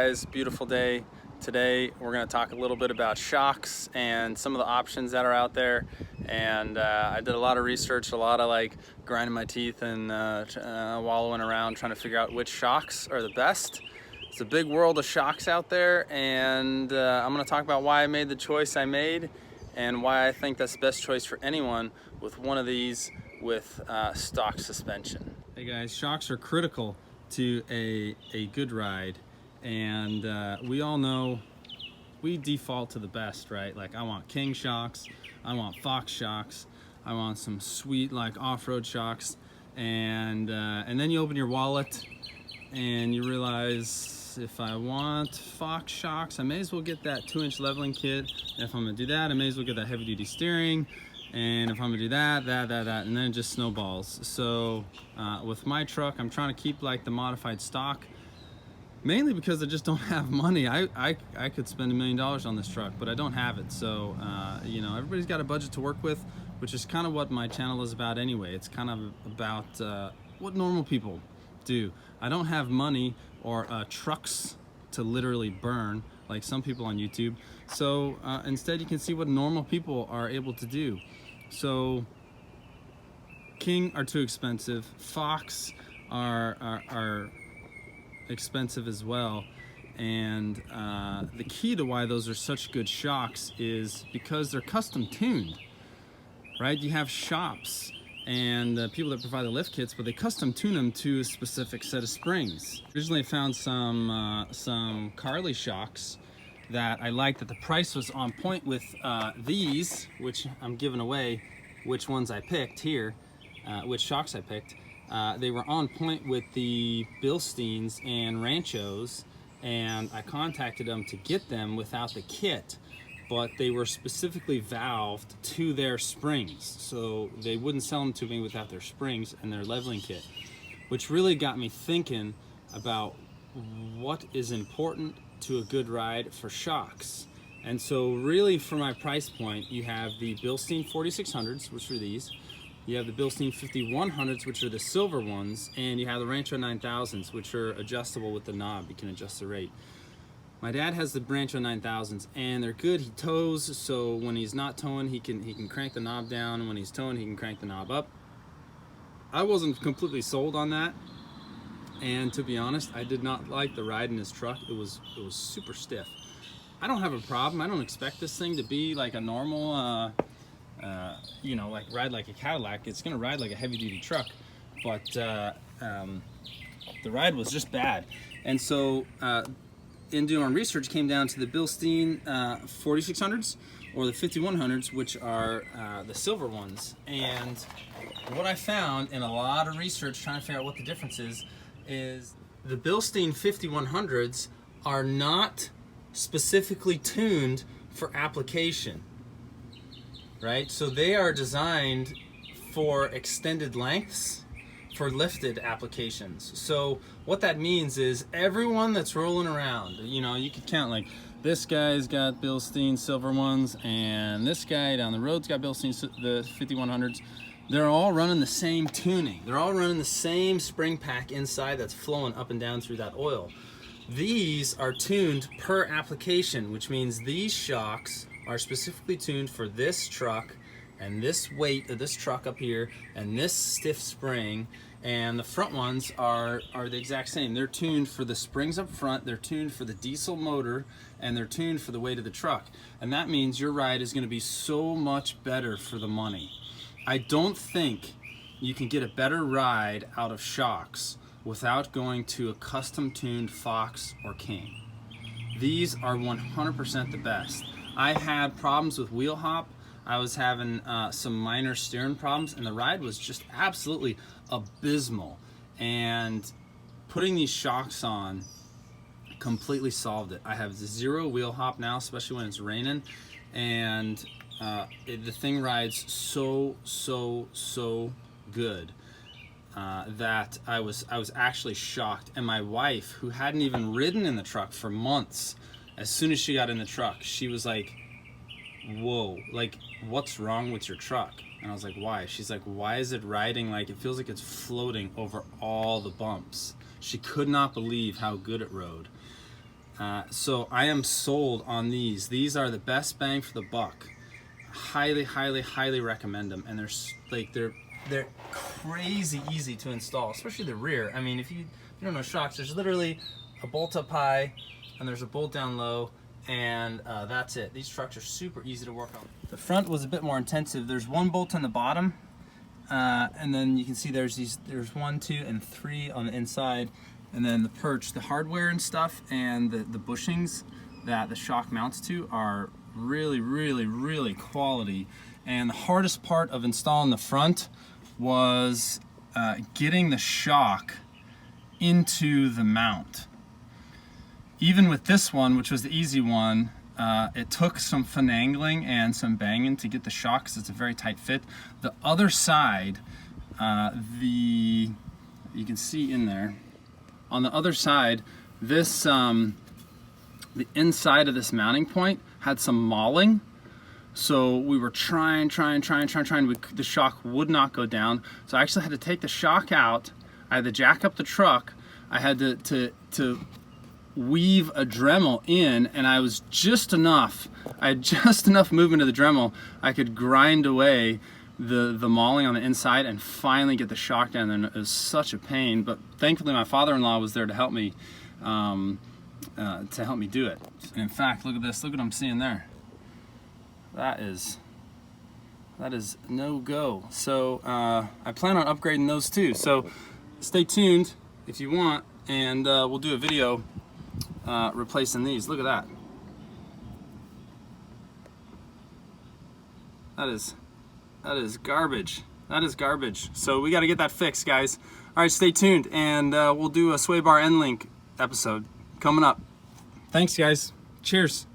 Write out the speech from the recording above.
guys, beautiful day. Today we're going to talk a little bit about shocks and some of the options that are out there. And I did a lot of research, a lot of grinding my teeth and wallowing around trying to figure out which shocks are the best. It's a big world of shocks out there, and I'm going to talk about why I made the choice I made and why I think that's the best choice for anyone with one of these with stock suspension. Hey guys, shocks are critical to a good ride, and we all know we default to the best, right? Like, I want King shocks, I want Fox shocks, I want some sweet off-road shocks, and then you open your wallet and you realize, if I want Fox shocks, I may as well get that 2-inch leveling kit. And if I'm gonna do that, I may as well get that heavy-duty steering. And if I'm gonna do that, and then it just snowballs. So with my truck, I'm trying to keep the modified stock, mainly because I just don't have money. I could spend $1 million on this truck, but I don't have it. So you know, everybody's got a budget to work with, which is kind of what my channel is about anyway. It's kind of about what normal people do. I don't have money or trucks to literally burn like some people on YouTube. So instead, you can see what normal people are able to do. So King are too expensive. Fox are expensive as well. And the key to why those are such good shocks is because they're custom tuned, right? You have shops and people that provide the lift kits, but they custom tune them to a specific set of springs. Originally I found some Carly shocks that I liked, that the price was on point with these, which I'm giving away which ones I picked here, which shocks I picked. They were on point with the Bilsteins and Ranchos, and I contacted them to get them without the kit, but they were specifically valved to their springs, so they wouldn't sell them to me without their springs and their leveling kit, which really got me thinking about what is important to a good ride for shocks. And so really, for my price point, you have the Bilstein 4600s, which are these, you have the Bilstein 5100s, which are the silver ones, and you have the Rancho 9000s, which are adjustable with the knob. You can adjust the rate. My dad has the Rancho 9000s, and they're good. He tows, so when he's not towing, he can crank the knob down. When he's towing, he can crank the knob up. I wasn't completely sold on that, and to be honest, I did not like the ride in this truck. It was super stiff. I don't have a problem. I don't expect this thing to be like a normal, you know, ride like a Cadillac. It's gonna ride like a heavy-duty truck, but the ride was just bad. And so in doing research, came down to the Bilstein 4600s or the 5100s, which are the silver ones. And what I found in a lot of research trying to figure out what the difference is the Bilstein 5100s are not specifically tuned for application, right? So they are designed for extended lengths, for lifted applications. So what that means is everyone that's rolling around, you know, you could count this guy's got Bilstein silver ones, and this guy down the road's got Bilstein the 5100s. They're all running the same tuning. They're all running the same spring pack inside that's flowing up and down through that oil. These are tuned per application, which means these shocks are specifically tuned for this truck and this weight of this truck up here and this stiff spring, and the front ones are the exact same. They're tuned for the springs up front, they're tuned for the diesel motor, and they're tuned for the weight of the truck. And that means your ride is going to be so much better for the money. I don't think you can get a better ride out of shocks without going to a custom tuned Fox or King. These are 100% the best. I had problems with wheel hop. I was having some minor steering problems, and the ride was just absolutely abysmal. And putting these shocks on completely solved it. I have 0 wheel hop now, especially when it's raining, and the thing rides so good that I was actually shocked. And my wife, who hadn't even ridden in the truck for months, as soon as she got in the truck, she was like, whoa, what's wrong with your truck? And I was like, why? She's like, why is it riding like it feels like it's floating over all the bumps? She could not believe how good it rode. So I am sold on these. These are the best bang for the buck. Highly, highly, highly recommend them. And they're crazy easy to install, especially the rear. I mean, if you don't know shocks, there's literally a bolt up high and there's a bolt down low, and that's it. These trucks are super easy to work on. The front was a bit more intensive. There's one bolt on the bottom, and then you can see there's 1, 2, and 3 on the inside, and then the perch, the hardware and stuff, and the bushings that the shock mounts to are really, really, really quality. And the hardest part of installing the front was getting the shock into the mount. Even with this one, which was the easy one, it took some finagling and some banging to get the shock because it's a very tight fit. The other side, you can see in there, on the other side, this the inside of this mounting point had some mauling. So we were trying, the shock would not go down. So I actually had to take the shock out. I had to jack up the truck. I had to weave a Dremel in, and I had just enough movement of the Dremel. I could grind away the mauling on the inside and finally get the shock down, and it was such a pain. But thankfully my father-in-law was there to help me do it. And in fact, look at this, look what I'm seeing there. That is no go. So I plan on upgrading those too. So stay tuned if you want, and we'll do a video replacing these. Look at that. That is garbage. That is garbage. So we got to get that fixed, guys. All right, stay tuned, and we'll do a sway bar end link episode coming up. Thanks, guys. Cheers.